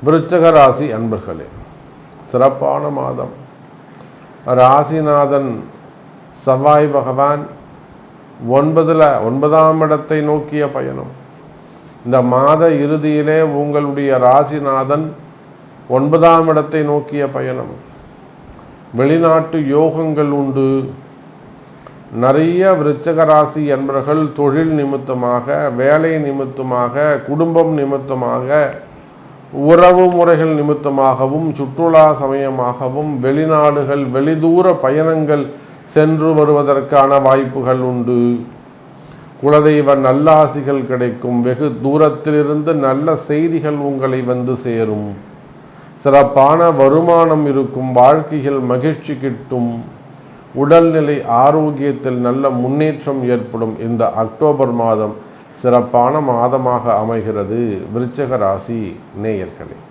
விருச்சிக ராசி அன்பர்களே, சிறப்பான மாதம். ராசிநாதன் செவ்வாய் பகவான் 9ஆம் இடத்தை நோக்கிய பயணம். இந்த மாத இறுதியிலே உங்களுடைய ராசிநாதன் 9ஆம் இடத்தை நோக்கிய பயணம். வெளிநாட்டு யோகங்கள் உண்டு. நிறைய விருச்சிக ராசி அன்பர்கள் தொழில் நிமித்தமாக, வேலை நிமித்தமாக, குடும்பம் நிமித்தமாக, உறவு முறைகள் நிமித்தமாகவும், சுற்றுலா சமயமாகவும் வெளிநாடுகள், வெளிதூர பயணங்கள் சென்று வருவதற்கான வாய்ப்புகள் உண்டு. குலதெய்வ நல்லாசிகள் கிடைக்கும். வெகு தூரத்திலிருந்து நல்ல செய்திகள் உங்களை வந்து சேரும். சிறப்பான வருமானம் இருக்கும். வாழ்க்கையில் மகிழ்ச்சி கிட்டும். உடல்நிலை ஆரோக்கியத்தில் நல்ல முன்னேற்றம் ஏற்படும். இந்த அக்டோபர் மாதம் சிறப்பான மாதமாக அமைகிறது விருச்சிக ராசி நேயர்களே.